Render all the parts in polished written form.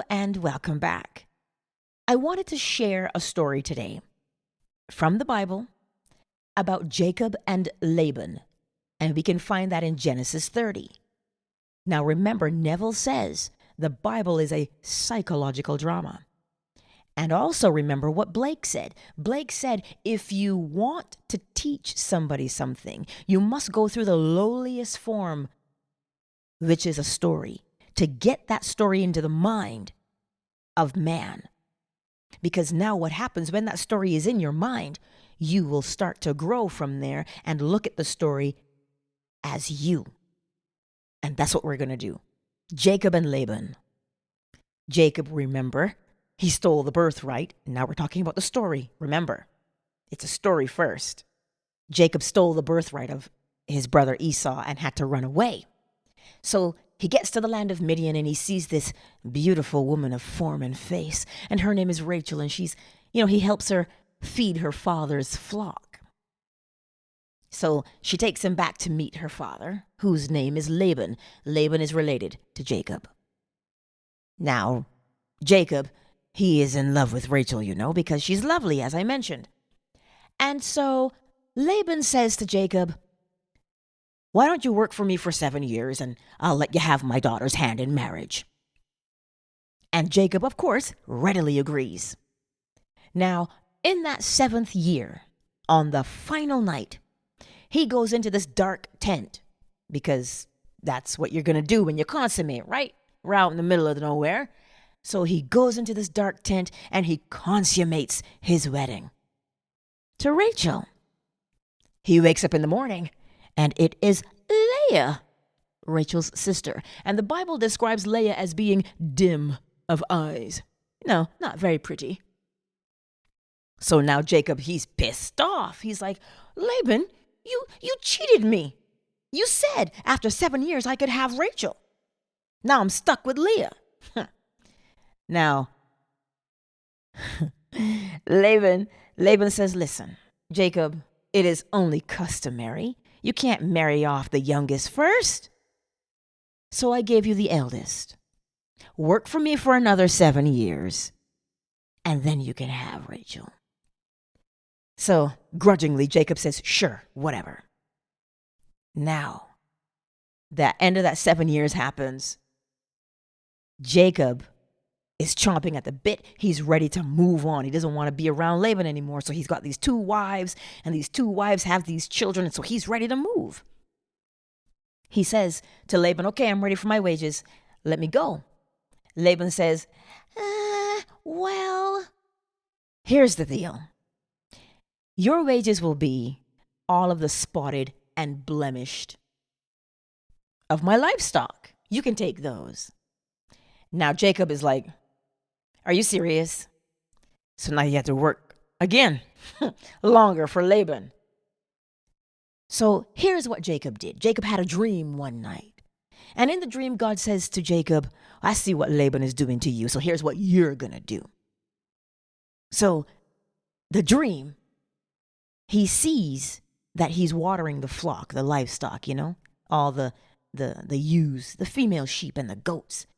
and welcome back. I wanted to share a story today from the Bible about Jacob and Laban, and we can find that in Genesis 30. Now remember, Neville says the Bible is a psychological drama. And also remember what Blake said. Blake said, if you want to teach somebody something, you must go through the lowliest form, which is a story, to get that story into the mind of man. Because now what happens when that story is in your mind, you will start to grow from there and look at the story as you. And that's what we're going to do. Jacob and Laban. Jacob, remember, he stole the birthright. Now we're talking about the story. Remember, it's a story first. Jacob stole the birthright of his brother Esau and had to run away. So he gets to the land of Midian and he sees this beautiful woman of form and face. And her name is Rachel, and he helps her feed her father's flock. So she takes him back to meet her father, whose name is Laban. Laban is related to Jacob. Now, Jacob, he is in love with Rachel, because she's lovely, as I mentioned. And so Laban says to Jacob, why don't you work for me for 7 years and I'll let you have my daughter's hand in marriage? And Jacob, of course, readily agrees. Now, in that 7th year, on the final night, he goes into this dark tent, because that's what you're going to do when you consummate, right? We're out in the middle of nowhere. So he goes into this dark tent and he consummates his wedding to Rachel. He wakes up in the morning and it is Leah, Rachel's sister. And the Bible describes Leah as being dim of eyes. No, not very pretty. So now Jacob, he's pissed off. He's like, Laban, you cheated me. You said after 7 years I could have Rachel. Now I'm stuck with Leah. Now, Laban says, listen, Jacob, it is only customary. You can't marry off the youngest first. So I gave you the eldest. Work for me for another 7 years, and then you can have Rachel. So grudgingly, Jacob says, sure, whatever. Now, the end of that 7 years happens. Jacob is chomping at the bit. He's ready to move on. He doesn't want to be around Laban anymore. So he's got these 2 wives, and these 2 wives have these children. And so he's ready to move. He says to Laban, okay, I'm ready for my wages. Let me go. Laban says, well, here's the deal. Your wages will be all of the spotted and blemished of my livestock. You can take those. Now Jacob is like, are you serious? So now you have to work again, longer for Laban. So here's what Jacob did. Jacob had a dream one night. And in the dream, God says to Jacob, I see what Laban is doing to you. So here's what you're going to do. So the dream, he sees that he's watering the flock, the livestock, all the ewes, the female sheep and the goats.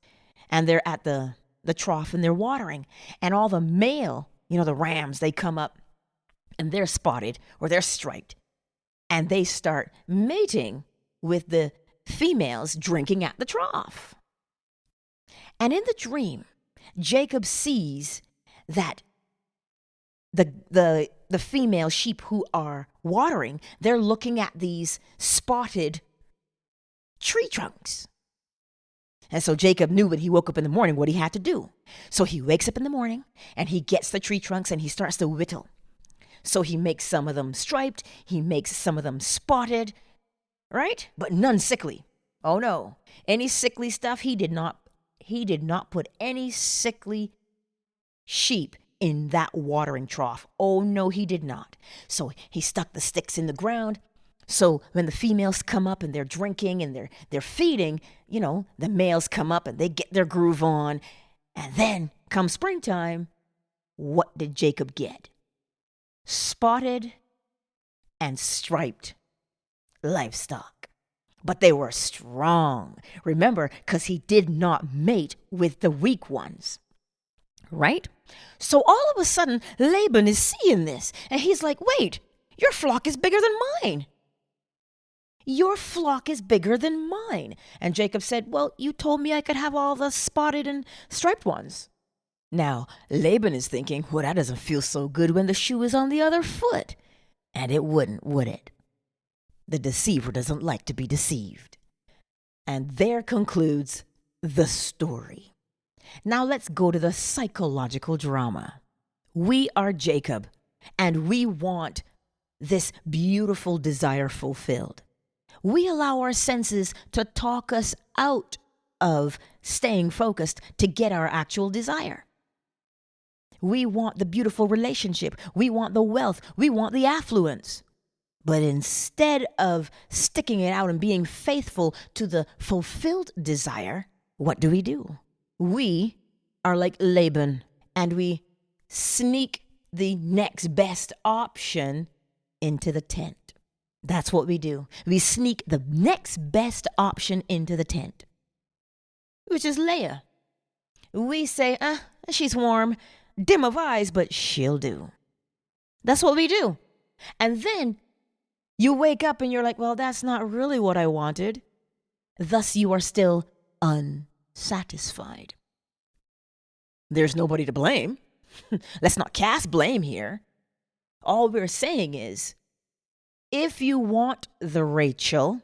And they're at the trough and they're watering. And all the male, the rams, they come up and they're spotted or they're striped. And they start mating with the females drinking at the trough. And in the dream, Jacob sees that the female sheep who are watering, they're looking at these spotted tree trunks. And so Jacob knew when he woke up in the morning what he had to do. So he wakes up in the morning and he gets the tree trunks and he starts to whittle. So he makes some of them striped, he makes some of them spotted, right? But none sickly. Oh no. Any sickly stuff, he did not put any sickly sheep in that watering trough. Oh no, he did not. So he stuck the sticks in the ground. So when the females come up and they're drinking and they're feeding, the males come up and they get their groove on. And then come springtime, what did Jacob get? Spotted and striped livestock. but they were strong. Remember, because he did not mate with the weak ones. Right? So all of a sudden, Laban is seeing this, and he's like, wait, your flock is bigger than mine. Your flock is bigger than mine. And Jacob said, well, you told me I could have all the spotted and striped ones. Now, Laban is thinking, well, that doesn't feel so good when the shoe is on the other foot. And it wouldn't, would it? The deceiver doesn't like to be deceived. And there concludes the story. Now let's go to the psychological drama. We are Jacob, and we want this beautiful desire fulfilled. We allow our senses to talk us out of staying focused to get our actual desire. We want the beautiful relationship. We want the wealth. We want the affluence. But instead of sticking it out and being faithful to the fulfilled desire, what do? We are like Laban, and we sneak the next best option into the tent. That's what we do. We sneak the next best option into the tent, which is Leah. We say, she's warm, dim of eyes, but she'll do. That's what we do. And then you wake up and you're like, well, that's not really what I wanted. Thus, you are still unsatisfied. There's nobody to blame. Let's not cast blame here. All we're saying is, if you want the Rachel,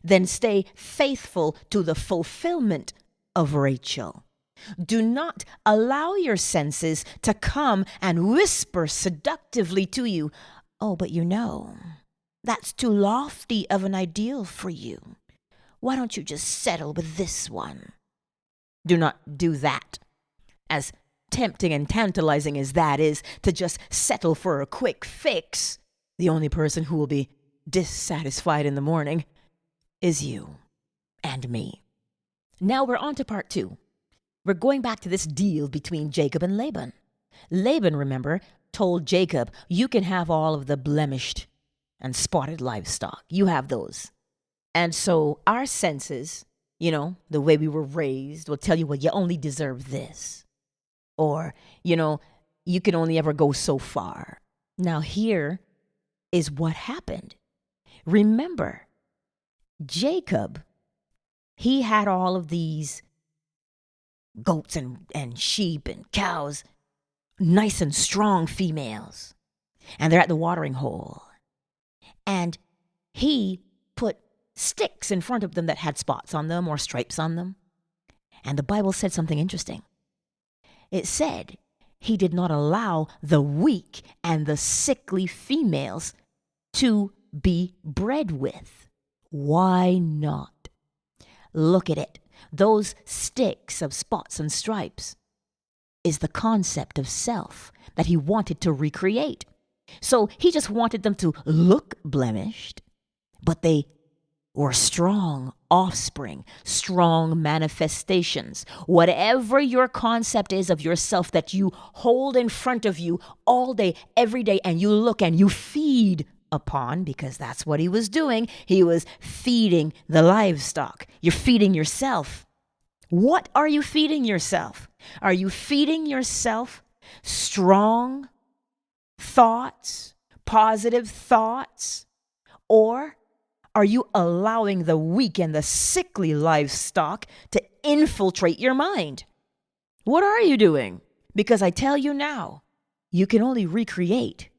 then stay faithful to the fulfillment of Rachel. Do not allow your senses to come and whisper seductively to you, oh, but that's too lofty of an ideal for you. Why don't you just settle with this one? Do not do that. As tempting and tantalizing as that is, to just settle for a quick fix, the only person who will be dissatisfied in the morning is you and me. Now we're on to part 2. We're going back to this deal between Jacob and Laban. Laban, remember, told Jacob, you can have all of the blemished and spotted livestock. You have those. And so our senses, the way we were raised, will tell you, well, you only deserve this. Or, you can only ever go so far. Now here is what happened. Remember, Jacob, he had all of these goats and sheep and cows, nice and strong females. And they're at the watering hole. And he put sticks in front of them that had spots on them or stripes on them. And the Bible said something interesting. It said he did not allow the weak and the sickly females to be bred with. Why not? Look at it. Those sticks of spots and stripes is the concept of self that he wanted to recreate. So he just wanted them to look blemished, but they were strong offspring, strong manifestations. Whatever your concept is of yourself that you hold in front of you all day, every day, and you look and you feed upon, because that's what he was doing. He was feeding the livestock. You're feeding yourself. What are you feeding yourself? Are you feeding yourself strong thoughts, positive thoughts? Or are you allowing the weak and the sickly livestock to infiltrate your mind? What are you doing? Because I tell you now, you can only recreate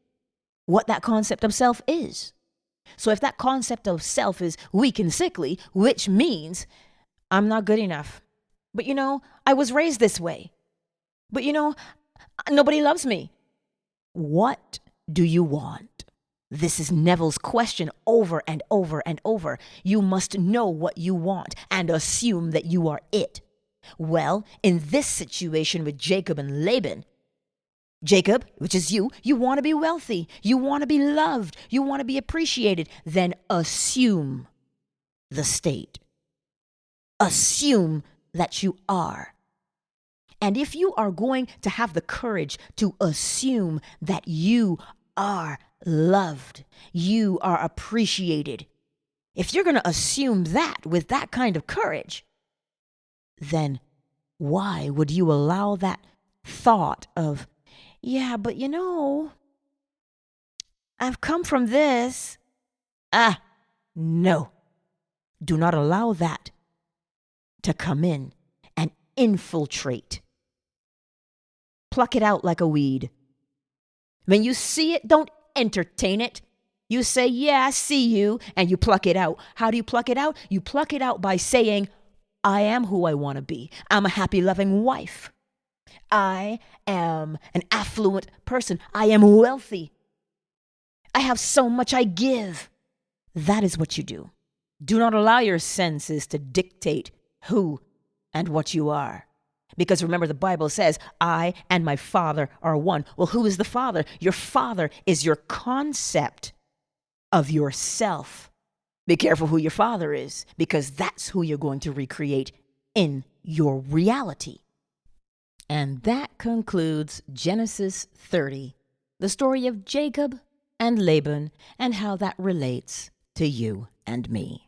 what that concept of self is. So if that concept of self is weak and sickly, which means I'm not good enough. But I was raised this way. But nobody loves me. What do you want? This is Neville's question over and over and over. You must know what you want and assume that you are it. Well, in this situation with Jacob and Laban, Jacob, which is you want to be wealthy. You want to be loved. You want to be appreciated. Then assume the state. Assume that you are. And if you are going to have the courage to assume that you are loved, you are appreciated, if you're going to assume that with that kind of courage, then why would you allow that thought of, yeah, but I've come from this. No. Do not allow that to come in and infiltrate. Pluck it out like a weed. When you see it, don't entertain it. You say, yeah, I see you, and you pluck it out. How do you pluck it out? You pluck it out by saying, I am who I want to be. I'm a happy, loving wife. I am an affluent person. I am wealthy. I have so much I give. That is what you do. Do not allow your senses to dictate who and what you are. Because remember, the Bible says, I and my Father are one. Well, who is the Father? Your Father is your concept of yourself. Be careful who your Father is, because that's who you're going to recreate in your reality. And that concludes Genesis 30, the story of Jacob and Laban and how that relates to you and me.